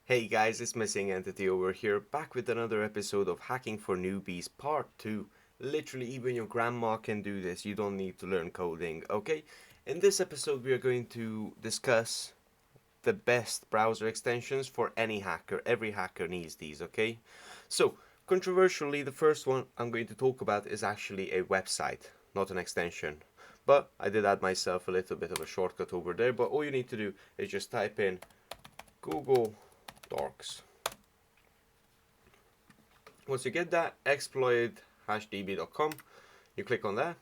Hey guys, it's Missing Entity over here, back with another episode of Hacking for Newbies Part 2. Literally, even your grandma can do this, you don't need to learn coding, okay? In this episode, we are going to discuss the best browser extensions for any hacker. Every hacker needs these, okay? So, controversially, the first one I'm going to talk about is actually a website, not an extension. But I did add myself a little bit of a shortcut over there, but all you need to do is just type in Google Docs. Once you get that, exploit-db.com, you click on that.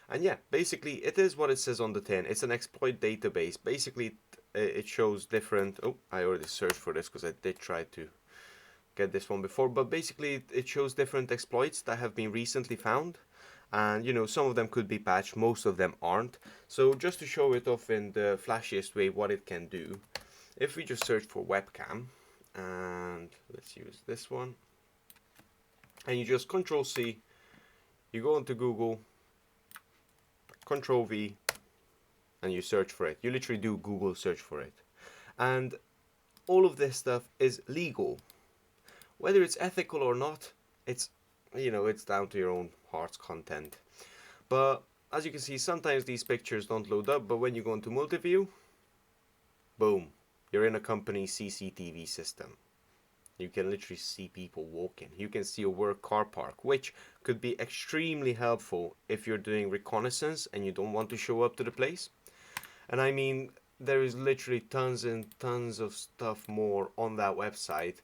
And yeah, basically it is what it says on the tin. It's an exploit database. Basically it shows different, I already searched for this because I did try to get this one before, but basically it shows different exploits that have been recently found. And you know, some of them could be patched, most of them aren't. So just to show it off in the flashiest way what it can do, if we just search for webcam, and let's use this one, and you just Control C, you go into Google, Control V, and you search for it. You literally do Google search for it, and all of this stuff is legal. Whether it's ethical or not, it's, you know, it's down to your own heart's content. But as you can see, sometimes these pictures don't load up, but when you go into multi-view, boom, you're in a company CCTV system. You can literally see people walking. You can see a work car park, which could be extremely helpful if you're doing reconnaissance and you don't want to show up to the place. And I mean, there is literally tons and tons of stuff more on that website.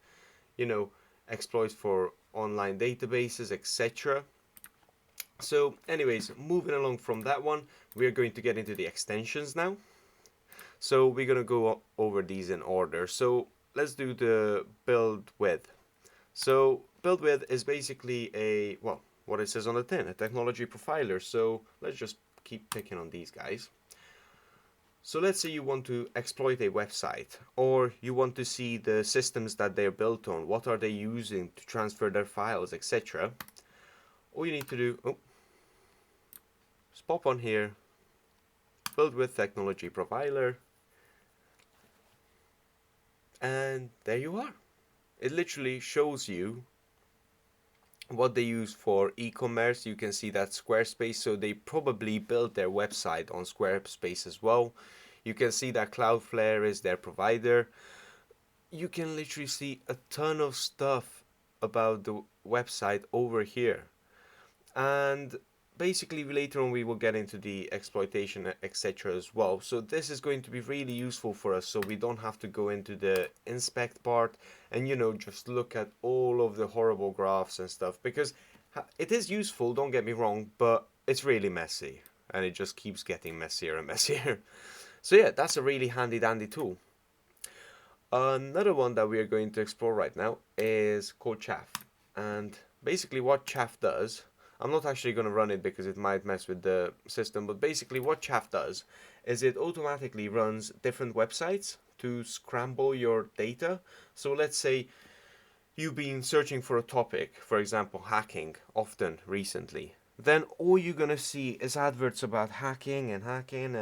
You know, exploits for online databases, etc. So anyways, moving along from that one, we're going to get into the extensions now. So we're going to go over these in order. So let's do the build with. So build with is basically a, well, what it says on the tin, a technology profiler. So let's just keep picking on these guys. So let's say you want to exploit a website, or you want to see the systems that they're built on, what are they using to transfer their files, etc. All you need to do, just pop on here, build with technology profiler, and there you are. It literally shows you what they use for e-commerce. You can see that Squarespace, so they probably built their website on Squarespace as well. You can see that Cloudflare is their provider. You can literally see a ton of stuff about the website over here. And basically later on we will get into the exploitation, etc. as well. So this is going to be really useful for us, so we don't have to go into the inspect part and, you know, just look at all of the horrible graphs and stuff, because it is useful, don't get me wrong, but it's really messy and it just keeps getting messier and messier. So yeah, that's a really handy dandy tool. Another one that we are going to explore right now is called Chaff. And basically what Chaff does, I'm not actually going to run it because it might mess with the system, but basically what Chaff does is it automatically runs different websites to scramble your data. So let's say you've been searching for a topic, for example hacking, often recently. Then all you're gonna see is adverts about hacking and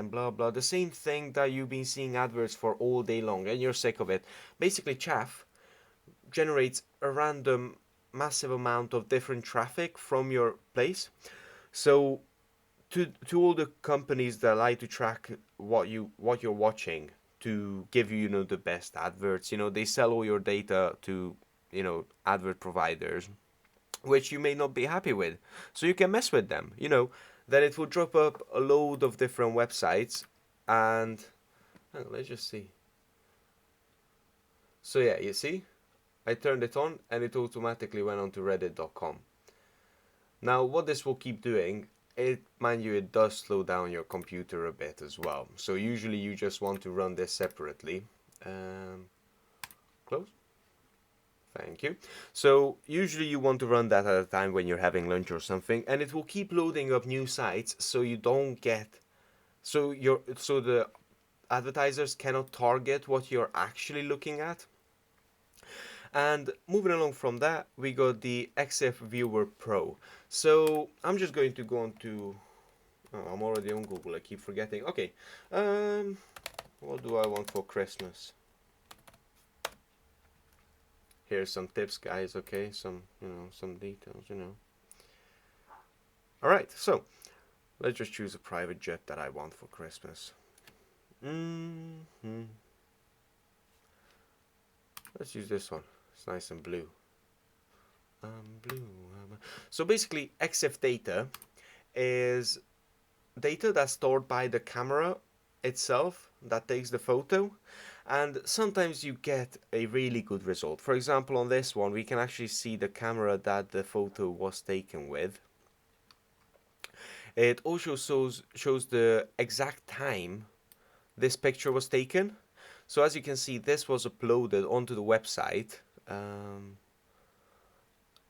blah blah. The same thing that you've been seeing adverts for all day long, and you're sick of it. Basically, Chaff generates a random massive amount of different traffic from your place. So to all the companies that like to track what you're watching, to give you, you know, the best adverts, you know, they sell all your data to, you know, advert providers, which you may not be happy with. So you can mess with them, you know, then it will drop up a load of different websites. And let's just see. So yeah, you see, I turned it on and it automatically went on to reddit.com. Now what this will keep doing, mind you, it does slow down your computer a bit as well. So usually you just want to run this separately. Close. Thank you. So usually you want to run that at a time when you're having lunch or something, and it will keep loading up new sites, so you don't get, so the advertisers cannot target what you're actually looking at. And moving along from that, we got the Exif Viewer Pro. So I'm just going to go on to, oh, I'm already on Google, I keep forgetting. Okay, What do I want for Christmas? Here's some tips, guys. Okay, some some details. All right, so let's just choose a private jet that I want for Christmas. Let's use this one. It's nice and blue. Blue. So basically, Exif data is data that's stored by the camera itself that takes the photo, and sometimes you get a really good result. For example, on this one we can actually see the camera that the photo was taken with. It also shows the exact time this picture was taken. So as you can see, this was uploaded onto the website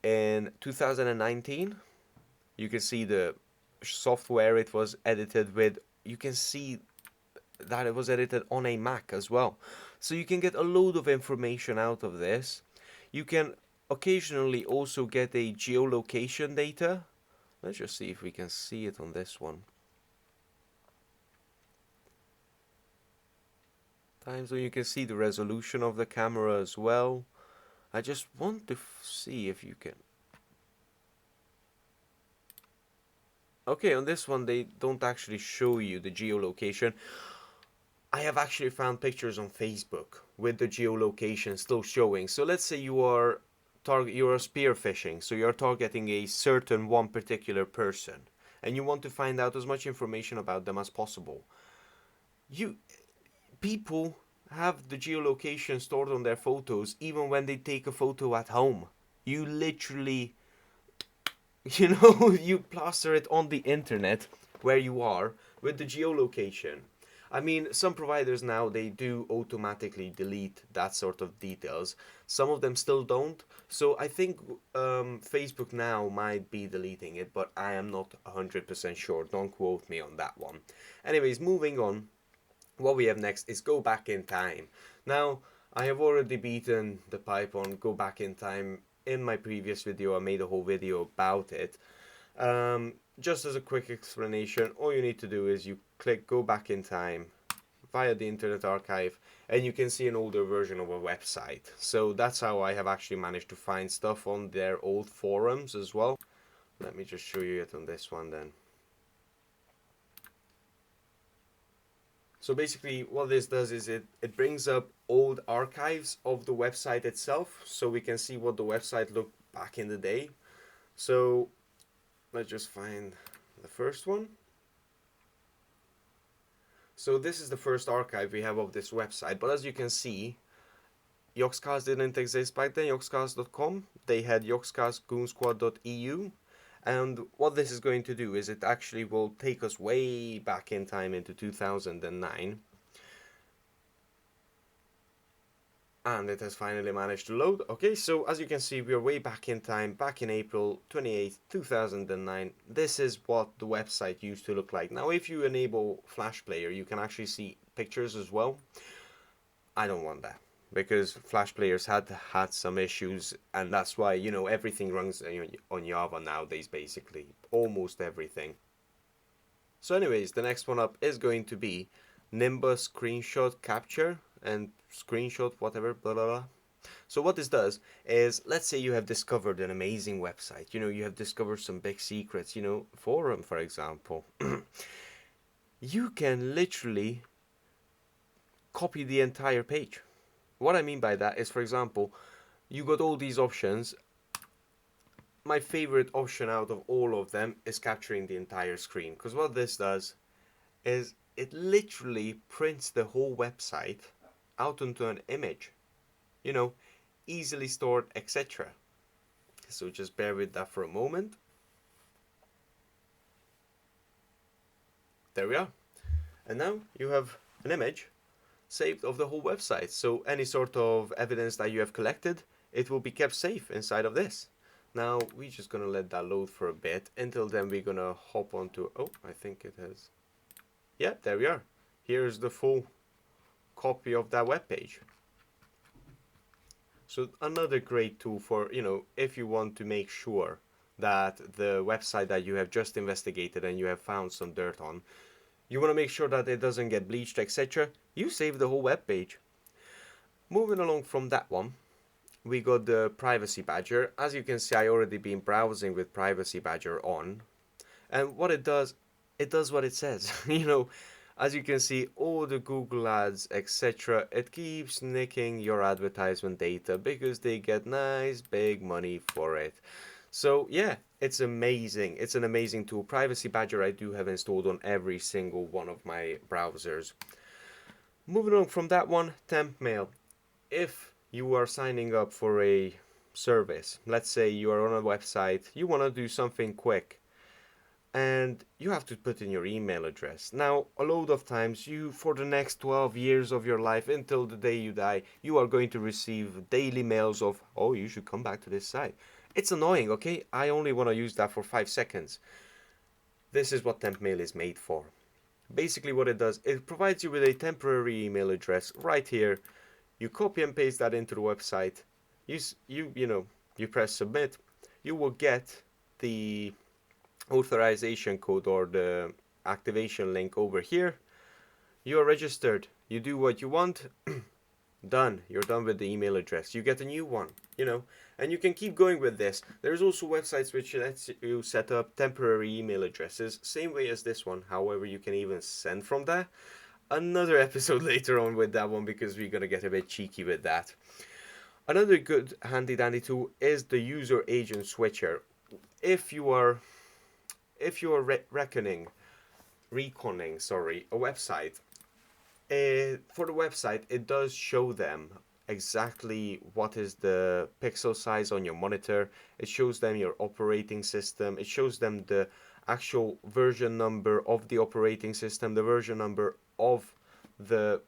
in 2019. You can see the software it was edited with. You can see that it was edited on a Mac as well. So you can get a load of information out of this. You can occasionally also get a geolocation data. Let's just see if we can see it on this one. So you can see the resolution of the camera as well. I just want to see if you can. Okay, on this one they don't actually show you the geolocation. I have actually found pictures on Facebook with the geolocation still showing. So let's say you are spearfishing, so you're targeting a certain one particular person, and you want to find out as much information about them as possible. People have the geolocation stored on their photos even when they take a photo at home. You literally, you plaster it on the internet where you are with the geolocation. I mean, some providers now, they do automatically delete that sort of details. Some of them still don't. So I think Facebook now might be deleting it, but I am not 100% sure. Don't quote me on that one. Anyways, moving on. What we have next is go back in time. Now, I have already beaten the pipe on go back in time. In my previous video, I made a whole video about it. Just as a quick explanation, all you need to do is you click go back in time via the Internet Archive, and you can see an older version of a website. So that's how I have actually managed to find stuff on their old forums as well. Let me just show you it on this one then. So basically what this does is it brings up old archives of the website itself, so we can see what the website looked back in the day. So let's just find the first one. So this is the first archive we have of this website, but as you can see, Yogscast didn't exist back then, yogscast.com. They had yogscastgoonsquad.eu. And what this is going to do is it actually will take us way back in time into 2009. And it has finally managed to load. Okay, so as you can see, we are way back in time, back in April 28th, 2009. This is what the website used to look like. Now, if you enable Flash Player, you can actually see pictures as well. I don't want that, because Flash players had some issues, and that's why, everything runs on Java nowadays, basically. Almost everything. So anyways, the next one up is going to be Nimbus screenshot capture and screenshot whatever, blah, blah, blah. So what this does is, let's say you have discovered an amazing website. You have discovered some big secrets, forum, for example. You can literally copy the entire page. What I mean by that is, for example, you got all these options. My favorite option out of all of them is capturing the entire screen, because what this does is it literally prints the whole website out onto an image, easily stored, etc. So just bear with that for a moment. There we are. And now you have an image saved of the whole website. So any sort of evidence that you have collected, it will be kept safe inside of this. Now we're just gonna let that load for a bit. Until then, we're gonna hop onto, I think it has, yeah, there we are. Here's the full copy of that web page. So another great tool for, if you want to make sure that the website that you have just investigated and you have found some dirt on, You want to make sure that it doesn't get bleached, etc. You save the whole web page. Moving along from that one, we got the Privacy Badger. As you can see, I already been browsing with Privacy Badger on. And what it does what it says. As you can see, all the Google ads, etc., it keeps nicking your advertisement data because they get nice big money for it. So yeah, it's amazing. It's an amazing tool. Privacy Badger I do have installed on every single one of my browsers. Moving on from that one, temp mail. If you are signing up for a service, let's say you are on a website, you want to do something quick, and you have to put in your email address. Now, a load of times, for the next 12 years of your life, until the day you die, you are going to receive daily mails of, oh, you should come back to this site. It's annoying, okay? I only want to use that for 5 seconds. This is what temp mail is made for. Basically what it does, it provides you with a temporary email address right here. You copy and paste that into the website. You press submit. You will get the authorization code or the activation link over here. You are registered. You do what you want. Done. You're done with the email address. You get a new one, and you can keep going with this. There's also websites which lets you set up temporary email addresses, same way as this one. However, you can even send from that. Another episode later on with that one because we're gonna get a bit cheeky with that. Another good handy dandy tool is the user agent switcher. If you are reconning a website, for the website it does show them exactly what is the pixel size on your monitor. It shows them your operating system. It shows them the actual version number of the operating system, the version number of the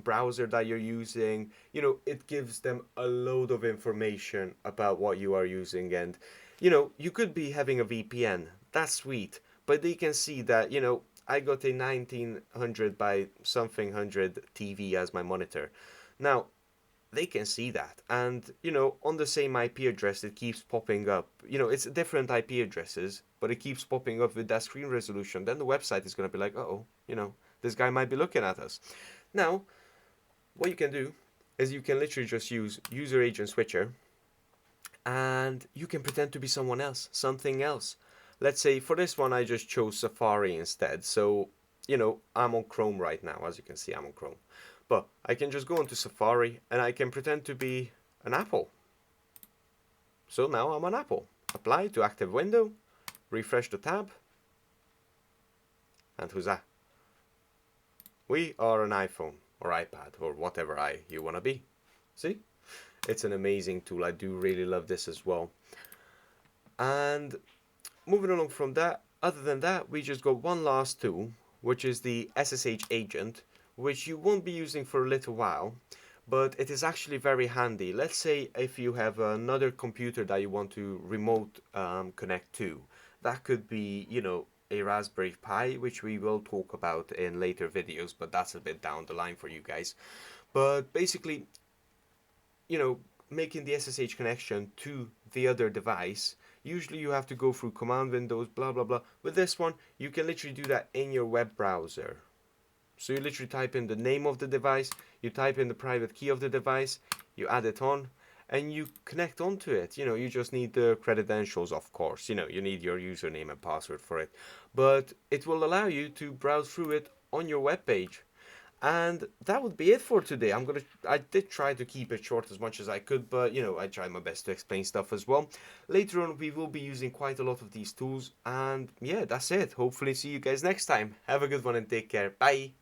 browser that you're using. It gives them a load of information about what you are using. And you could be having a VPN, that's sweet, but they can see that I got a 1900 by something 100 TV as my monitor. Now they can see that, and on the same IP address it keeps popping up. It's different IP addresses, but it keeps popping up with that screen resolution. Then the website is going to be like, oh, this guy might be looking at us. Now what you can do is you can literally just use user agent switcher, and you can pretend to be someone else, something else. Let's say for this one I just chose Safari instead. So I'm on Chrome right now. As you can see, I'm on Chrome. But I can just go into Safari and I can pretend to be an apple. So now I'm an apple. Apply to active window, refresh the tab, and who's that? We are an iPhone or iPad or whatever you want to be. See? It's an amazing tool. I do really love this as well. And moving along from that, other than that, we just got one last tool, which is the SSH Agent, which you won't be using for a little while, but it is actually very handy. Let's say if you have another computer that you want to remote connect to. That could be, a Raspberry Pi, which we will talk about in later videos, but that's a bit down the line for you guys. But basically, making the SSH connection to the other device, usually you have to go through command windows, blah blah blah. With this one, you can literally do that in your web browser. So you literally type in the name of the device, you type in the private key of the device, you add it on, and you connect onto it. You just need the credentials, of course. You need your username and password for it. But it will allow you to browse through it on your web page. And that would be it for today. I did try to keep it short as much as I could, but I tried my best to explain stuff as well. Later on, we will be using quite a lot of these tools, and yeah, that's it. Hopefully see you guys next time. Have a good one and take care. Bye.